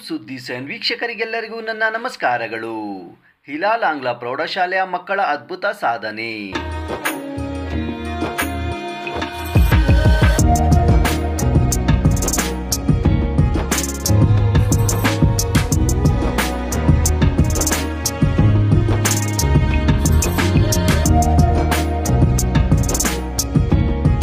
ಸುದ್ದಿ ಸೆನ್ ವೀಕ್ಷಕರಿಗೆಲ್ಲರಿಗೂ ನನ್ನ ನಮಸ್ಕಾರಗಳು. ಹಿಲಾಲ್ ಆಂಗ್ಲ ಪ್ರೌಢಶಾಲೆಯ ಮಕ್ಕಳ ಅದ್ಭುತ ಸಾಧನೆ.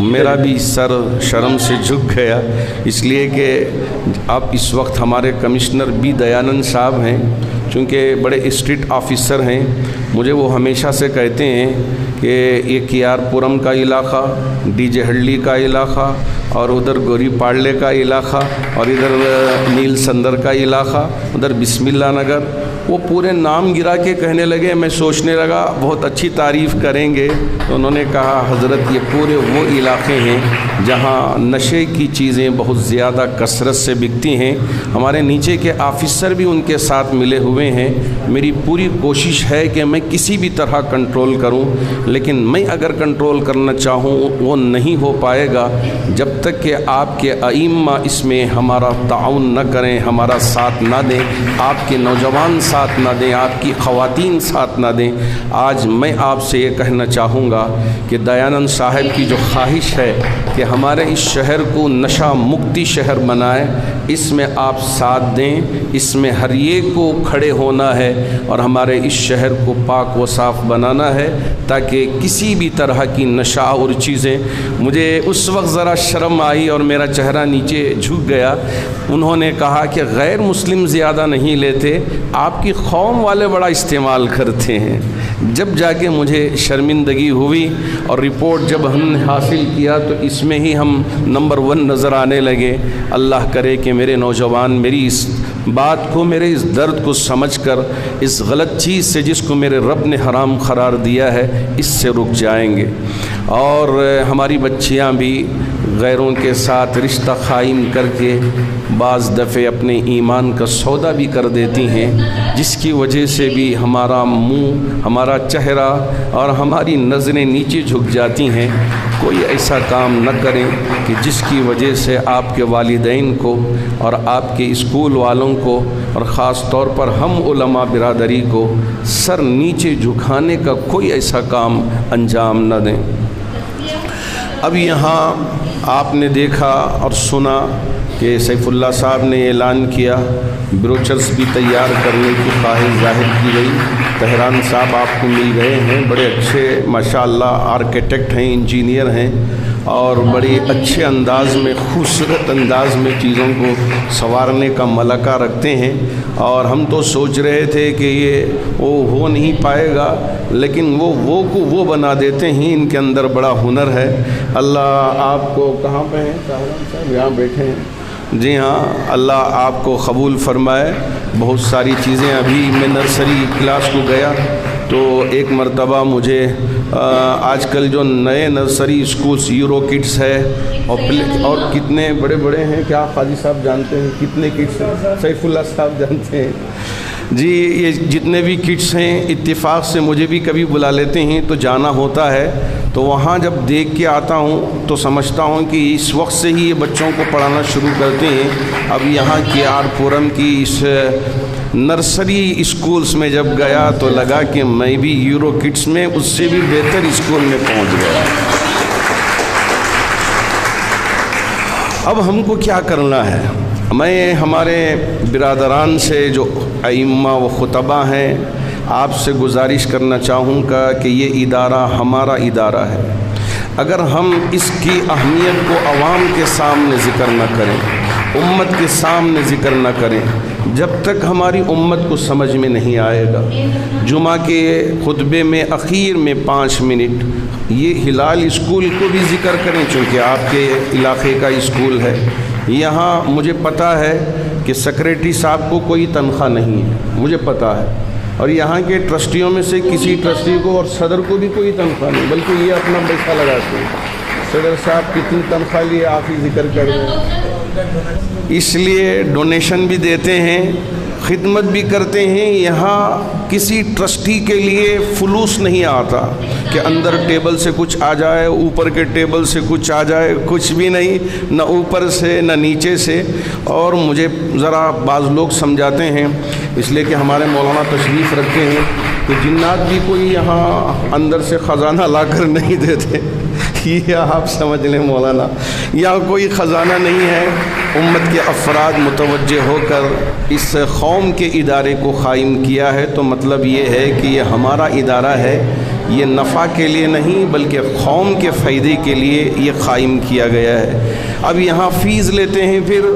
میرا بھی سر شرم سے جھک گیا، اس لیے کہ اب اس وقت ہمارے کمشنر بی دیانند صاحب ہیں، چونکہ بڑے اسٹرکٹ آفیسر ہیں، مجھے وہ ہمیشہ سے کہتے ہیں کہ یہ کیار پورم کا علاقہ، ڈی جے ہڈلی کا علاقہ، اور ادھر گوری پاڑلے کا علاقہ، اور ادھر نیل سندر کا علاقہ، ادھر بسم اللہ نگر، وہ پورے نام گرا کے کہنے لگے۔ میں سوچنے لگا بہت اچھی تعریف کریں گے، تو انہوں نے کہا حضرت یہ پورے وہ علاقے ہیں جہاں نشے کی چیزیں بہت زیادہ کثرت سے بکتی ہیں، ہمارے نیچے کے آفیسر بھی ان کے ساتھ ملے ہوئے ہیں۔ میری پوری کوشش ہے کہ میں کسی بھی طرح کنٹرول کروں، لیکن میں اگر کنٹرول کرنا چاہوں وہ نہیں ہو پائے گا جب تک کہ آپ کے ائمہ اس میں ہمارا تعاون نہ کریں، ہمارا ساتھ نہ دیں، آپ کے نوجوان ساتھ نہ دیں، آپ کی خواتین ساتھ نہ دیں۔ آج میں آپ سے یہ کہنا چاہوں گا کہ دیانند صاحب کی جو خواہش ہے کہ ہمارے اس شہر کو نشہ مکتی شہر بنائے، اس میں آپ ساتھ دیں، اس میں ہر ایک کو کھڑے ہونا ہے اور ہمارے اس شہر کو پاک و صاف بنانا ہے، تاکہ کسی بھی طرح کی نشہ اور چیزیں۔ مجھے اس وقت ذرا شرم آئی اور میرا چہرہ نیچے جھک گیا۔ انہوں نے کہا کہ غیر مسلم زیادہ نہیں لیتے، آپ کی قوم والے بڑا استعمال کرتے ہیں۔ جب جا کے مجھے شرمندگی ہوئی اور رپورٹ جب ہم نے حاصل کیا تو اس میں ہی ہم نمبر 1 نظر آنے لگے۔ اللہ کرے کہ میرے نوجوان میری اس بات کو، میرے اس درد کو سمجھ کر اس غلط چیز سے جس کو میرے رب نے حرام قرار دیا ہے اس سے رک جائیں گے۔ اور ہماری بچیاں بھی غیروں کے ساتھ رشتہ قائم کر کے بعض دفعے اپنے ایمان کا سودا بھی کر دیتی ہیں، جس کی وجہ سے بھی ہمارا منہ، ہمارا چہرہ اور ہماری نظریں نیچے جھک جاتی ہیں۔ کوئی ایسا کام نہ کریں کہ جس کی وجہ سے آپ کے والدین کو اور آپ کے اسکول والوں کو اور خاص طور پر ہم علماء برادری کو سر نیچے جھکانے کا کوئی ایسا کام انجام نہ دیں۔ اب یہاں آپ نے دیکھا اور سنا کہ سیف اللہ صاحب نے اعلان کیا، بروچرز بھی تیار کرنے کی خواہش ظاہر کی گئی۔ طہران صاحب آپ کو مل گئے ہیں، بڑے اچھے ماشاءاللہ آرکیٹیکٹ ہیں، انجینئر ہیں، اور بڑے اچھے انداز میں، خوبصورت انداز میں چیزوں کو سنوارنے کا ملکہ رکھتے ہیں۔ اور ہم تو سوچ رہے تھے کہ یہ وہ ہو نہیں پائے گا، لیکن وہ کو وہ بنا دیتے ہیں، ان کے اندر بڑا ہنر ہے۔ اللہ آپ کو، کہاں پہ ہیں صاحب؟ یہاں بیٹھے ہیں۔ جی ہاں، اللہ آپ کو قبول فرمائے۔ بہت ساری چیزیں، ابھی میں نرسری کلاس کو گیا تو ایک مرتبہ مجھے آج کل جو نئے نرسری اسکولس یورو کڈس ہے اور کتنے بڑے بڑے ہیں، کیا قاضی صاحب جانتے ہیں کتنے کڈس ہیں؟ سیف اللہ صاحب جانتے ہیں جی۔ یہ جتنے بھی کڈس ہیں اتفاق سے مجھے بھی کبھی بلا لیتے ہیں تو جانا ہوتا ہے، تو وہاں جب دیکھ کے آتا ہوں تو سمجھتا ہوں کہ اس وقت سے ہی یہ بچوں کو پڑھانا شروع کرتے ہیں۔ اب یہاں کیار پورم کی اس نرسری اسکولس میں جب گیا تو لگا کہ میں بھی یورو کڈس میں اس سے بھی بہتر اسکول میں پہنچ گیا۔ اب ہم کو کیا کرنا ہے؟ میں ہمارے برادران سے جو ائمہ و خطبہ ہیں آپ سے گزارش کرنا چاہوں گا کہ یہ ادارہ ہمارا ادارہ ہے۔ اگر ہم اس کی اہمیت کو عوام کے سامنے ذکر نہ کریں، امت کے سامنے ذکر نہ کریں، جب تک ہماری امت کو سمجھ میں نہیں آئے گا۔ جمعہ کے خطبے میں اخیر میں 5 منٹ یہ ہلال اسکول کو بھی ذکر کریں، چونکہ آپ کے علاقے کا اسکول ہے۔ یہاں مجھے پتہ ہے کہ سیکریٹری صاحب کو کوئی تنخواہ نہیں ہے، مجھے پتہ ہے، اور یہاں کے ٹرسٹیوں میں سے کسی ٹرسٹی کو اور صدر کو بھی کوئی تنخواہ نہیں، بلکہ یہ اپنا پیسہ لگاتے ہیں۔ صدر صاحب کتنی تنخواہ لیے آپ ہی ذکر کر رہے ہیں، اس لیے ڈونیشن بھی دیتے ہیں، خدمت بھی کرتے ہیں۔ یہاں کسی ٹرسٹی کے لیے فلوس نہیں آتا کہ اندر ٹیبل سے کچھ آ جائے، اوپر کے ٹیبل سے کچھ آ جائے، کچھ بھی نہیں، نہ اوپر سے نہ نیچے سے۔ اور مجھے ذرا بعض لوگ سمجھاتے ہیں، اس لیے کہ ہمارے مولانا تشریف رکھتے ہیں کہ جنات بھی کوئی یہاں اندر سے خزانہ لا کر نہیں دیتے۔ یہ آپ سمجھ لیں مولانا، یہاں کوئی خزانہ نہیں ہے۔ امت کے افراد متوجہ ہو کر اس قوم کے ادارے کو قائم کیا ہے، تو مطلب یہ ہے کہ یہ ہمارا ادارہ ہے، یہ نفع کے لیے نہیں بلکہ قوم کے فائدے کے لیے یہ قائم کیا گیا ہے۔ اب یہاں فیس لیتے ہیں، پھر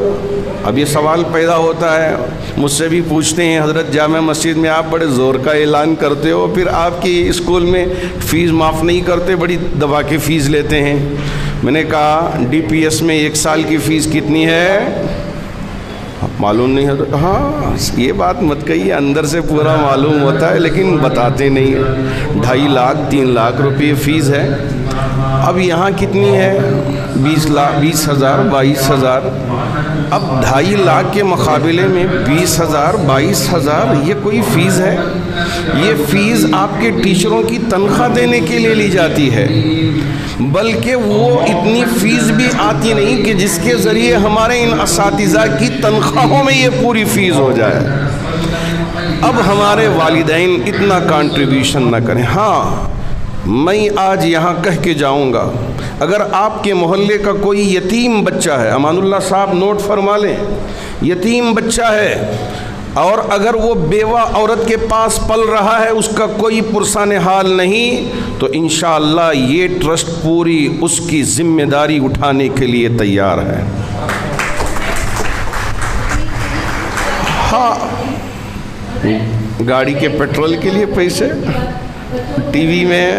اب یہ سوال پیدا ہوتا ہے، مجھ سے بھی پوچھتے ہیں حضرت جامع مسجد میں آپ بڑے زور کا اعلان کرتے ہو، پھر آپ کی اسکول میں فیس معاف نہیں کرتے، بڑی دبا کے فیس لیتے ہیں۔ میں نے کہا ڈی پی ایس میں 1 سال کی فیس کتنی ہے؟ معلوم نہیں ہے۔ ہاں یہ بات مت کہیے، اندر سے پورا معلوم ہوتا ہے لیکن بتاتے نہیں ہیں۔ 2.5 لاکھ 3 لاکھ روپے فیس ہے۔ اب یہاں کتنی ہے؟ 20,000 22,000۔ اب 2.5 لاکھ کے مقابلے میں 20,000 22,000 یہ کوئی فیس ہے؟ یہ فیس آپ کے ٹیچروں کی تنخواہ دینے کے لیے لی جاتی ہے، بلکہ وہ اتنی فیس بھی آتی نہیں کہ جس کے ذریعے ہمارے ان اساتذہ کی تنخواہوں میں یہ پوری فیس ہو جائے۔ اب ہمارے والدین اتنا کنٹریبیوشن نہ کریں۔ ہاں میں آج یہاں کہہ کے جاؤں گا، اگر آپ کے محلے کا کوئی یتیم بچہ ہے، امان اللہ صاحب نوٹ فرما لیں، یتیم بچہ ہے اور اگر وہ بیوہ عورت کے پاس پل رہا ہے، اس کا کوئی پرسان حال نہیں، تو انشاءاللہ یہ ٹرسٹ پوری اس کی ذمہ داری اٹھانے کے لیے تیار ہے۔ ہاں گاڑی کے پیٹرول کے لیے پیسے، ٹی وی میں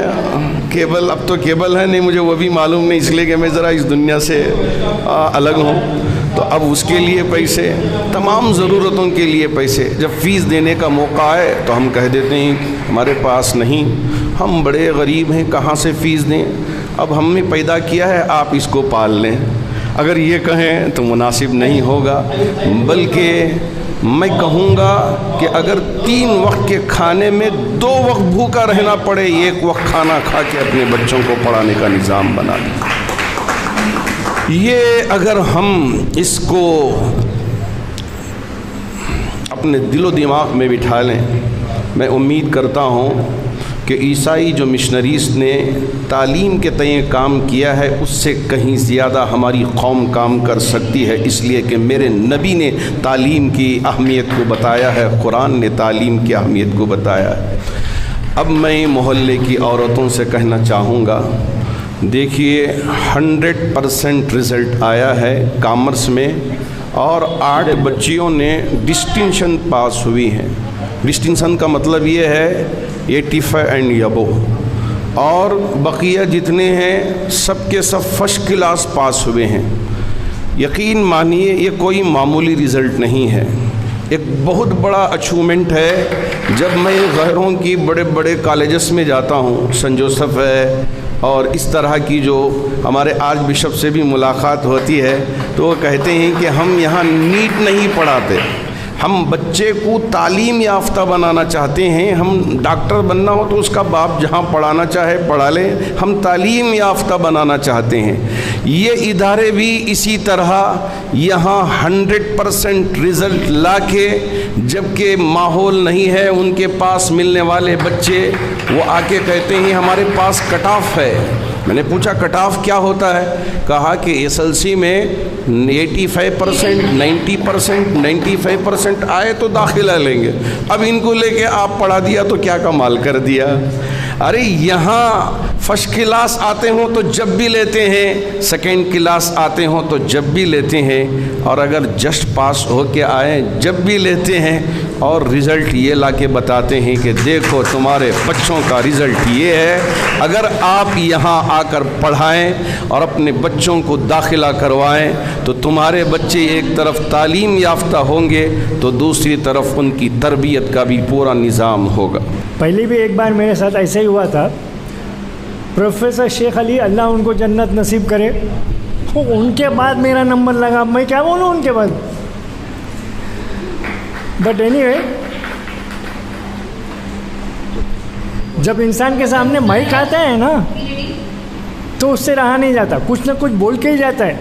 کیبل، اب تو کیبل ہے نہیں، مجھے وہ بھی معلوم نہیں، اس لیے کہ میں ذرا اس دنیا سے الگ ہوں، تو اب اس کے لیے پیسے، تمام ضرورتوں کے لیے پیسے۔ جب فیس دینے کا موقع آئے تو ہم کہہ دیتے ہیں ہمارے پاس نہیں، ہم بڑے غریب ہیں، کہاں سے فیس دیں؟ اب ہم نے پیدا کیا ہے، آپ اس کو پال لیں۔ اگر یہ کہیں تو مناسب نہیں ہوگا، بلکہ میں کہوں گا کہ اگر 3 وقت کے کھانے میں 2 وقت بھوکا رہنا پڑے، 1 وقت کھانا کھا کے اپنے بچوں کو پڑھانے کا نظام بنا دیں۔ یہ اگر ہم اس کو اپنے دل و دماغ میں بٹھا لیں، میں امید کرتا ہوں کہ عیسائی جو مشنریز نے تعلیم کے تئیں کام کیا ہے، اس سے کہیں زیادہ ہماری قوم کام کر سکتی ہے، اس لیے کہ میرے نبی نے تعلیم کی اہمیت کو بتایا ہے، قرآن نے تعلیم کی اہمیت کو بتایا ہے۔ اب میں محلے کی عورتوں سے کہنا چاہوں گا، دیکھیے 100% رزلٹ آیا ہے کامرس میں، اور 8 بچیوں نے ڈسٹنکشن پاس ہوئی ہیں۔ ڈسٹنکشن کا مطلب یہ ہے 85 اینڈ ابو، اور بقیہ جتنے ہیں سب کے سب فرسٹ کلاس پاس ہوئے ہیں۔ یقین مانیے یہ کوئی معمولی رزلٹ نہیں ہے، ایک بہت بڑا اچیومنٹ ہے۔ جب میں غیروں کی بڑے بڑے کالجز میں جاتا ہوں، سن جوسف ہے اور اس طرح کی جو ہمارے آرچ بشپ سے بھی ملاقات ہوتی ہے، تو وہ کہتے ہیں کہ ہم یہاں نیٹ نہیں پڑھاتے، ہم بچے کو تعلیم یافتہ بنانا چاہتے ہیں۔ ہم ڈاکٹر بننا ہو تو اس کا باپ جہاں پڑھانا چاہے پڑھا لے، ہم تعلیم یافتہ بنانا چاہتے ہیں۔ یہ ادارے بھی اسی طرح یہاں 100% رزلٹ لا کے، جبکہ ماحول نہیں ہے ان کے پاس ملنے والے بچے، وہ آ کے کہتے ہیں ہمارے پاس کٹ آف ہے۔ میں نے پوچھا کٹ آف کیا ہوتا ہے؟ کہا کہ SLC میں 85%، 90%، 95% آئے تو داخلہ لیں گے۔ اب ان کو لے کے آپ پڑھا دیا تو کیا کمال کر دیا۔ ارے یہاں فرسٹ کلاس آتے ہوں تو جب بھی لیتے ہیں، سیکنڈ کلاس آتے ہوں تو جب بھی لیتے ہیں، اور اگر جسٹ پاس ہو کے آئیں جب بھی لیتے ہیں، اور رزلٹ یہ لا کے بتاتے ہیں کہ دیکھو تمہارے بچوں کا رزلٹ یہ ہے۔ اگر آپ یہاں آ کر پڑھائیں اور اپنے بچوں کو داخلہ کروائیں تو تمہارے بچے ایک طرف تعلیم یافتہ ہوں گے تو دوسری طرف ان کی تربیت کا بھی پورا نظام ہوگا۔ پہلے بھی ایک بار میرے ساتھ ایسا ہی ہوا تھا، پروفیسر شیخ علی اللہ ان کو جنت نصیب کرے، ان کے بعد میرا نمبر لگا، میں کیا بولوں ان کے بعد۔ بٹ اینی وے، جب انسان کے سامنے مائک آتا ہے نا تو اس سے رہا نہیں جاتا، کچھ نہ کچھ بول کے ہی جاتا ہے۔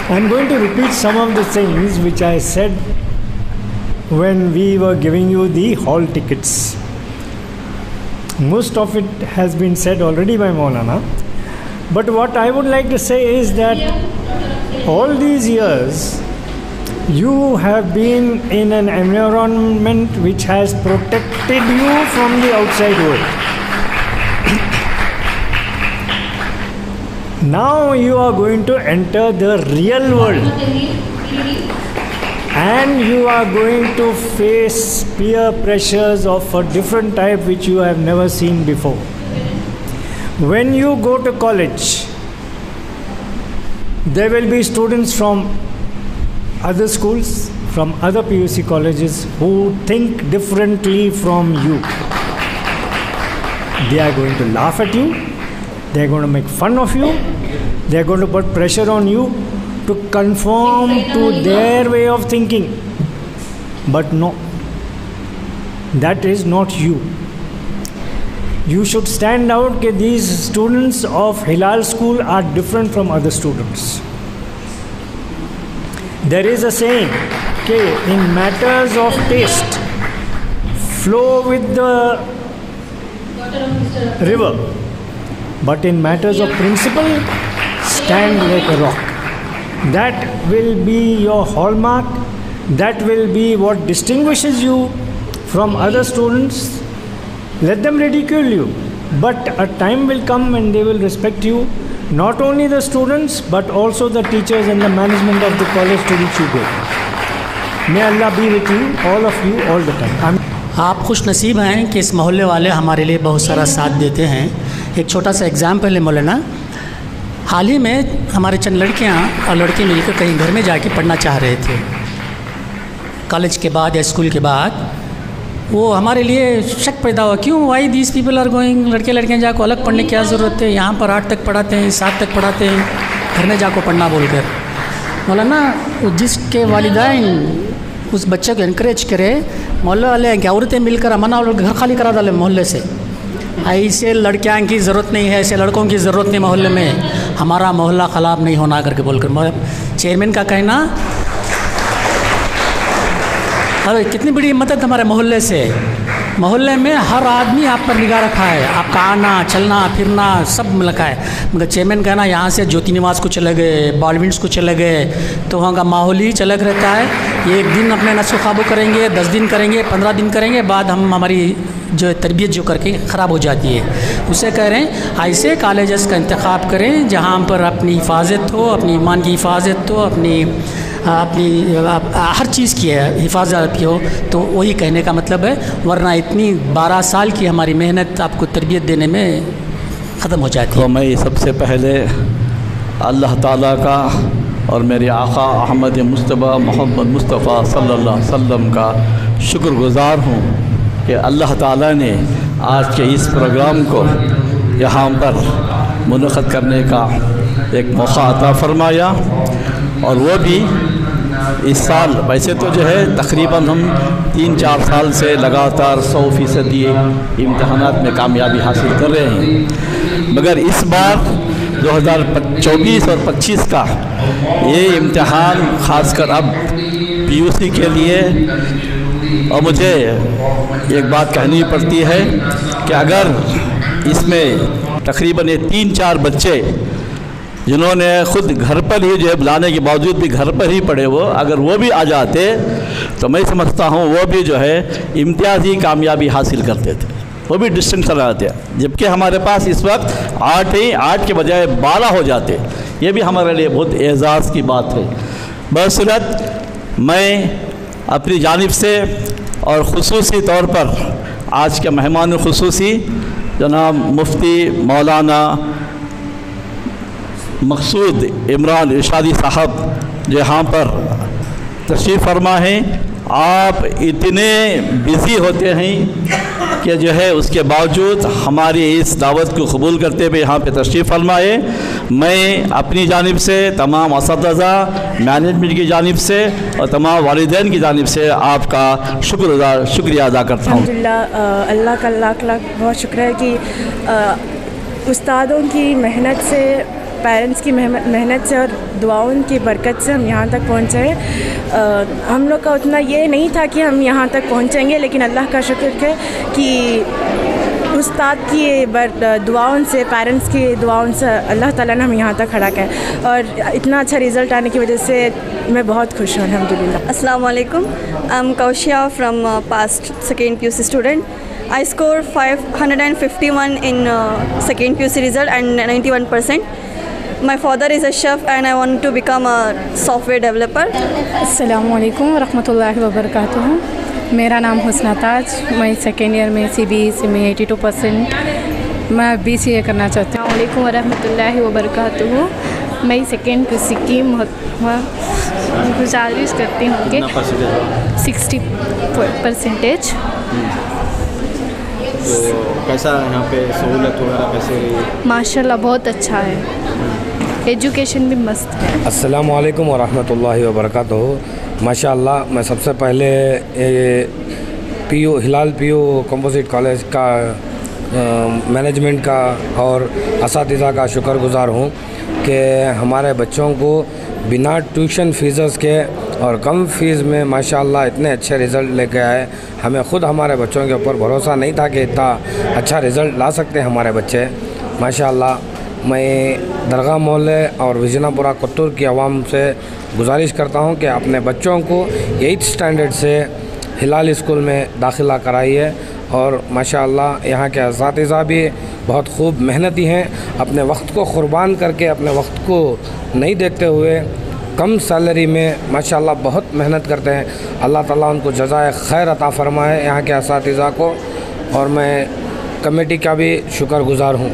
I am going to repeat some of the things which I said when we were giving you the hall tickets. Most of it has been said already by Maulana, but what I would like to say is that all these years You have been in an environment which has protected you from the outside world. Now you are going to enter the real world, and you are going to face peer pressures of a different type which you have never seen before. When you go to college, there will be students from other schools, from other PUC colleges who think differently from you. They are going to laugh at you, they are going to make fun of you, they are going to put pressure on you to conform to their way of thinking. But no, that is not you. You should stand out that these students of Hilal school are different from other students. There is a saying, okay, in matters of taste, flow with the river, but in matters of principle, stand like a rock. That will be your hallmark. That will be what distinguishes you from other students. Let them ridicule you, but a time will come when they will respect you, not only the students but also the teachers and the management of the college to which you go. May Allah be with you, all of you, all the time. آپ خوش نصیب ہیں کہ اس محلے والے ہمارے لیے بہت سارا ساتھ دیتے ہیں. ایک چھوٹا سا ایگزامپل ہے مولانا. حال ہی میں ہمارے چند لڑکیاں اور لڑکے مل کر کہیں گھر میں جا کے پڑھنا چاہ رہے تھے. کالج کے بعد یا اسکول کے بعد وہ ہمارے لیے شک پیدا ہوا, کیوں why these people are going, لڑکے لڑکیاں جا کو الگ پڑھنے کی کیا ضرورت ہے, یہاں پر 8 تک پڑھاتے ہیں, 7 تک پڑھاتے ہیں, گھر میں جا کو پڑھنا بول کر. مولانا جس کے والدین اس بچے کو انکریج کرے, محلے والے ہیں کہ عورتیں مل کر امنا اور گھر خالی کرا ڈالے محلے سے, ایسے لڑکیاں کی ضرورت نہیں ہے, ایسے لڑکوں کی ضرورت نہیں محلے میں, ہمارا محلہ خراب نہیں ہونا کر کے بول کر چیئرمین کا کہنا. ارے کتنی بڑی ہمت ہے ہمارے محلے سے. محلے میں ہر آدمی آپ پر نگاہ رکھا ہے, آپ کا آنا چلنا پھرنا سب رکھا ہے. مگر چیئرمین کہنا یہاں سے جوتی نواز کو چلے گئے, بالونٹس کو چلے گئے, تو وہاں کا ماحول ہی چلک رہتا ہے. ایک دن اپنے نشو و قابو کریں گے, 10 دن کریں گے, 15 دن کریں گے, بعد ہماری جو تربیت جو کر کے خراب ہو جاتی ہے. اسے کہہ رہے ہیں ایسے کالجز کا انتخاب کریں جہاں پر اپنی حفاظت ہو, اپنی ایمان کی حفاظت ہو, اپنی ہر چیز کی حفاظت کی ہو. تو وہی کہنے کا مطلب ہے, ورنہ اتنی 12 سال کی ہماری محنت آپ کو تربیت دینے میں ختم ہو جاتی ہے. تو میں سب سے پہلے اللہ تعالیٰ کا اور میرے آقا احمد مصطفیٰ محمد مصطفیٰ صلی اللہ علیہ وسلم کا شکر گزار ہوں کہ اللہ تعالیٰ نے آج کے اس پروگرام کو یہاں پر منعقد کرنے کا ایک موقع عطا فرمایا. اور وہ بھی اس سال, ویسے تو جو ہے تقریباً ہم 3-4 سال سے لگاتار 100% امتحانات میں کامیابی حاصل کر رہے ہیں, مگر اس بار 2024 اور 25 کا یہ امتحان خاص کر اب PUC کے لیے, اور مجھے ایک بات کہنی پڑتی ہے کہ اگر اس میں تقریباً 3-4 بچے جنہوں نے خود گھر پر ہی جو ہے بلانے کے باوجود بھی گھر پر ہی پڑھے, وہ اگر وہ بھی آ جاتے تو میں سمجھتا ہوں وہ بھی جو ہے امتیازی کامیابی حاصل کرتے تھے, وہ بھی ڈسٹنکشن آتے. جبکہ ہمارے پاس اس وقت 8 کے بجائے 12 ہو جاتے. یہ بھی ہمارے لیے بہت اعزاز کی بات ہے. بصورت میں اپنی جانب سے اور خصوصی طور پر آج کے مہمان خصوصی جناب مفتی مولانا مقصود عمران ارشادی صاحب جو یہاں پر تشریف فرما ہیں. آپ اتنے بزی ہوتے ہیں کہ جو ہے اس کے باوجود ہماری اس دعوت کو قبول کرتے ہوئے یہاں پہ تشریف فرمائے. میں اپنی جانب سے, تمام اساتذہ, مینجمنٹ کی جانب سے اور تمام والدین کی جانب سے آپ کا شکریہ ادا کرتا ہوں. الحمدللہ, اللہ کا لاکھ بہت شکر ہے کہ استادوں کی محنت سے, پیرنٹس کی محنت سے اور دعاؤں کی برکت سے ہم یہاں تک پہنچے ہیں. ہم لوگ کا اتنا یہ نہیں تھا کہ ہم یہاں تک پہنچیں گے, لیکن اللہ کا شکر ہے کہ استاد کی دعاؤں سے، پیرنٹس کی دعاؤں سے اللہ تعالیٰ نے ہم یہاں تک کھڑا کیا اور اتنا اچھا رزلٹ آنے کی وجہ سے میں بہت خوش ہوں الحمدللہ. السلام علیکم. I am Kushiya from past second PUC student. I scored 551 in second PUC result and 91%. My father is a chef and I want to become a software developer. السلام علیکم ورحمۃ اللہ وبرکاتہ. میرا نام حسنہ تاج. میں سیکنڈ ایئر میں CBSE میں 82%. میں BCA کرنا چاہتی ہوں. السلام علیکم ورحمۃ اللہ وبرکاتہ. میں سیکنڈ PUC کی گزارش کرتی ہوں کہ 60%. تو کیسا یہاں پہ سہولت وغیرہ کیسے رہی؟ ماشاء اللہ بہت اچھا ہے. ایجوکیشن بھی مست ہے. السلام علیکم ورحمۃ اللہ وبرکاتہ. ماشاء اللہ میں سب سے پہلے ہلال PU کمپوزٹ کالج کا مینجمنٹ کا اور اساتذہ کا شکر گزار ہوں کہ ہمارے بچوں کو بنا ٹیوشن فیسز کے اور کم فیس میں ماشاء اللہ اتنے اچھے رزلٹ لے کے آئے. ہمیں خود ہمارے بچوں کے اوپر بھروسہ نہیں تھا کہ اتنا اچھا رزلٹ لا سکتے ہیں ہمارے بچے. ماشاء اللہ میں درگاہ محلے اور وجنا پورہ کتور کی عوام سے گزارش کرتا ہوں کہ اپنے بچوں کو 8th اسٹینڈرڈ سے ہلال اسکول میں داخلہ کرائیے. اور ماشاء اللہ یہاں کے اساتذہ بھی بہت خوب محنتی ہیں. اپنے وقت کو قربان کر کے، اپنے وقت کو نہیں دیکھتے ہوئے کم سیلری میں ماشاء اللہ بہت محنت کرتے ہیں. اللہ تعالیٰ ان کو جزائے خیر عطا فرمائے یہاں کے اساتذہ کو. اور میں کمیٹی کا بھی شکر گزار ہوں.